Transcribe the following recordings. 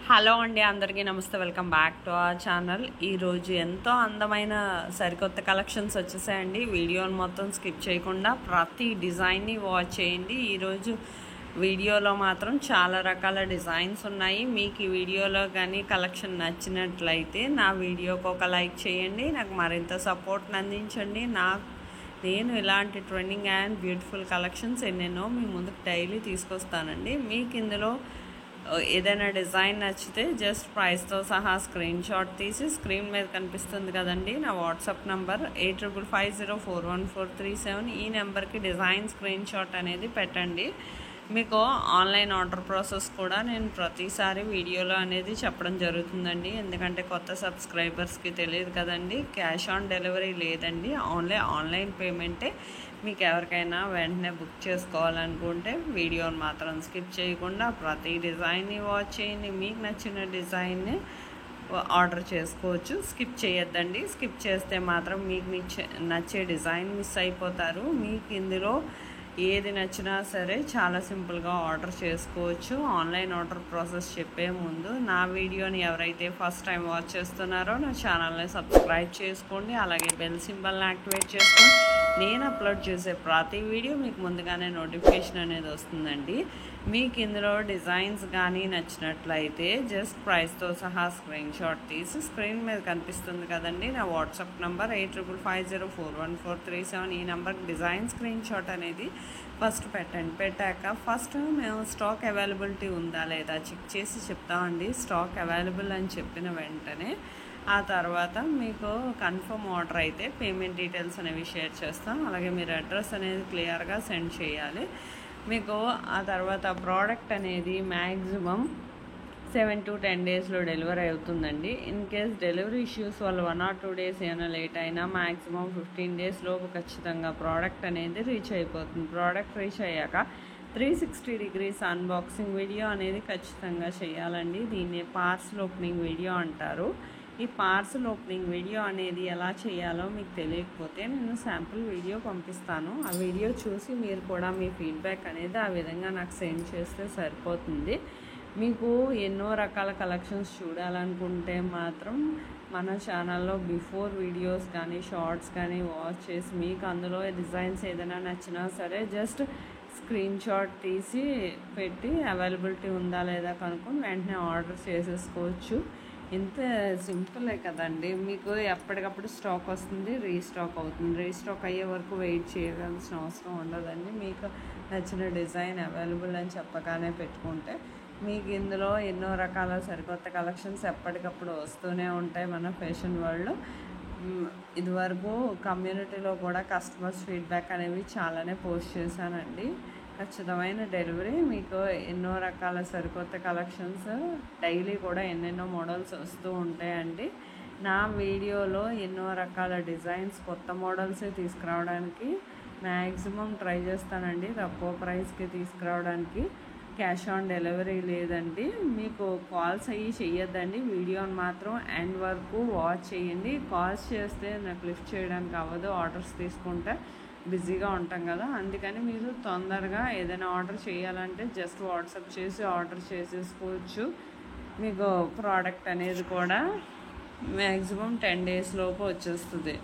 Hello అండి, అందరికీ నమస్తే. Welcome back to our channel. ఈరోజు ఎంతో అందమైన సరికొత్త కలెక్షన్స్ వచ్చేసాయండి. వీడియోని మొత్తం స్కిప్ చేయకుండా ప్రతి డిజైన్ని వాచ్ చేయండి. ఈరోజు వీడియోలో మాత్రం చాలా రకాల డిజైన్స్ ఉన్నాయి. మీకు ఈ వీడియోలో కానీ కలెక్షన్ నచ్చినట్లయితే నా వీడియోకి ఒక లైక్ చేయండి, నాకు మరింత సపోర్ట్ని అందించండి. నేను ఇలాంటి ట్రెండింగ్ అండ్ బ్యూటిఫుల్ కలెక్షన్స్ ఎన్నెన్నో మీ ముందుకు డైలీ తీసుకొస్తానండి. మీకు ఇందులో ఏదైనా డిజైన్ నచ్చితే జస్ట్ ప్రైస్తో సహా స్క్రీన్ షాట్ తీసి స్క్రీన్ మీద కనిపిస్తుంది కదండి నా వాట్సాప్ నంబర్ 8550414437. ఈ నెంబర్కి డిజైన్ స్క్రీన్ షాట్ అనేది పెట్టండి. మీకు ఆన్లైన్ ఆర్డర్ ప్రాసెస్ కూడా నేను ప్రతిసారి వీడియోలో అనేది చెప్పడం జరుగుతుందండి. ఎందుకంటే కొత్త సబ్స్క్రైబర్స్కి తెలియదు కదండి, క్యాష్ ఆన్ డెలివరీ లేదండి, ఓన్లీ ఆన్లైన్ పేమెంటే. మీకు ఎవరికైనా వెంటనే బుక్ చేసుకోవాలనుకుంటే వీడియోని మాత్రం స్కిప్ చేయకుండా ప్రతి డిజైన్ని వాచ్ చేయండి. మీకు నచ్చిన డిజైన్ని ఆర్డర్ చేసుకోవచ్చు. స్కిప్ చేయొద్దండి. స్కిప్ చేస్తే మాత్రం మీకు నచ్చే డిజైన్ మిస్ అయిపోతారు. మీకు ఇందులో ఏది నచ్చినా సరే చాలా సింపుల్గా ఆర్డర్ చేసుకోవచ్చు. ఆన్లైన్ ఆర్డర్ ప్రాసెస్ చెప్పే ముందు నా వీడియోని ఎవరైతే ఫస్ట్ టైం వాచ్ చేస్తున్నారో నా ఛానల్ని సబ్స్క్రైబ్ చేసుకోండి. అలాగే బెల్ సింబల్ని యాక్టివేట్ చేసుకోండి. నేను అప్లోడ్ చేసే ప్రతి వీడియో మీకు ముందుగానే నోటిఫికేషన్ అనేది వస్తుందండి. మీకు ఇందులో డిజైన్స్ కానీ నచ్చినట్లయితే జస్ట్ ప్రైస్తో సహా స్క్రీన్ షాట్ తీసి స్క్రీన్ మీద కనిపిస్తుంది కదండి నా వాట్సాప్ నంబర్ 8550414437. ఈ నెంబర్కి డిజైన్ స్క్రీన్ షాట్ అనేది ఫస్ట్ పెట్టండి. పెట్టాక ఫస్ట్ మేము స్టాక్ అవైలబిలిటీ ఉందా లేదా చెక్ చేసి చెప్తామండి. స్టాక్ అవైలబుల్ అని చెప్పిన వెంటనే ఆ తర్వాత మీకు కన్ఫర్మ్ ఆర్డర్ అయితే పేమెంట్ డీటెయిల్స్ అనేవి షేర్ చేస్తాం. అలాగే మీరు అడ్రస్ అనేది క్లియర్గా సెండ్ చేయాలి. మీకు ఆ తర్వాత ప్రోడక్ట్ అనేది మ్యాక్సిమం 7 to 10 డేస్లో డెలివరీ అవుతుందండి. ఇన్ కేస్ డెలివరీ ఇష్యూస్ వల్ల 1 or 2 డేస్ ఏమైనా లేట్ అయినా మ్యాక్సిమం 15 డేస్ లోపు ఖచ్చితంగా ప్రోడక్ట్ అనేది రీచ్ అయిపోతుంది. ప్రోడక్ట్ రీచ్ అయ్యాక 360 degrees అన్బాక్సింగ్ వీడియో అనేది ఖచ్చితంగా చేయాలండి. దీన్ని పార్సల్ ఓపెనింగ్ వీడియో అంటారు. ఈ పార్సల్ ఓపెనింగ్ వీడియో అనేది ఎలా చేయాలో మీకు తెలియకపోతే నేను శాంపుల్ వీడియో పంపిస్తాను. ఆ వీడియో చూసి మీరు కూడా మీ ఫీడ్బ్యాక్ అనేది ఆ విధంగా నాకు సెండ్ చేస్తే సరిపోతుంది. మీకు ఎన్నో రకాల కలెక్షన్స్ చూడాలనుకుంటే మాత్రం మన ఛానల్లో బిఫోర్ వీడియోస్ కానీ షార్ట్స్ కానీ వాచ్ చేసి మీకు అందులో డిజైన్స్ ఏదైనా నచ్చినా సరే జస్ట్ స్క్రీన్ షాట్ తీసి పెట్టి అవైలబిలిటీ ఉందా లేదా కనుక్కొని వెంటనే ఆర్డర్ చేసేసుకోవచ్చు. ఇంత సింపులే కదండి. మీకు ఎప్పటికప్పుడు స్టాక్ వస్తుంది, రీస్టాక్ అవుతుంది. రీస్టాక్ అయ్యే వరకు వెయిట్ చేయవలసిన అవసరం ఉండదండి. మీకు నచ్చిన డిజైన్ అవైలబుల్ అని చెప్పగానే పెట్టుకుంటే మీకు ఇందులో ఎన్నో రకాల సరికొత్త కలెక్షన్స్ ఎప్పటికప్పుడు వస్తూనే ఉంటాయి. మన ఫ్యాషన్ వరల్డ్లో ఇదివరకు కమ్యూనిటీలో కూడా కస్టమర్స్ ఫీడ్బ్యాక్ అనేవి చాలానే పోస్ట్ చేశానండి. ఖచ్చితమైన డెలివరీ, మీకు ఎన్నో రకాల సరికొత్త కలెక్షన్స్ డైలీ కూడా ఎన్నెన్నో మోడల్స్ వస్తూ ఉంటాయండి. నా వీడియోలో ఎన్నో రకాల డిజైన్స్ కొత్త మోడల్సే తీసుకురావడానికి మ్యాక్సిమం ట్రై చేస్తానండి. తక్కువ ప్రైస్కి తీసుకురావడానికి. క్యాష్ ఆన్ డెలివరీ లేదండి. మీకు కాల్స్ అయ్యి చెయ్యొద్దండి. వీడియోని మాత్రం ఎండ్ వరకు వాచ్ చేయండి. కాల్స్ చేస్తే నాకు లిఫ్ట్ చేయడానికి అవ్వదు, ఆర్డర్స్ తీసుకుంటే బిజీగా ఉంటాం కదా. అందుకని మీరు తొందరగా ఏదైనా ఆర్డర్ చేయాలంటే జస్ట్ వాట్సాప్ చేసి ఆర్డర్ చేసేసుకోవచ్చు. మీకు ప్రోడక్ట్ అనేది కూడా మ్యాక్సిమం 10 days లోపు వచ్చేస్తుంది.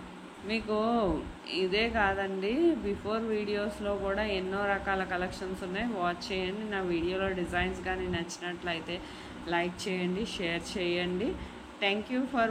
మీకు ఇదే కాదండి, బిఫోర్ వీడియోస్లో కూడా ఎన్నో రకాల కలెక్షన్స్ ఉన్నాయి. వాచ్ చేయండి. నా వీడియోలో డిజైన్స్ కానీ నచ్చినట్లయితే లైక్ చేయండి, షేర్ చేయండి. Thank you for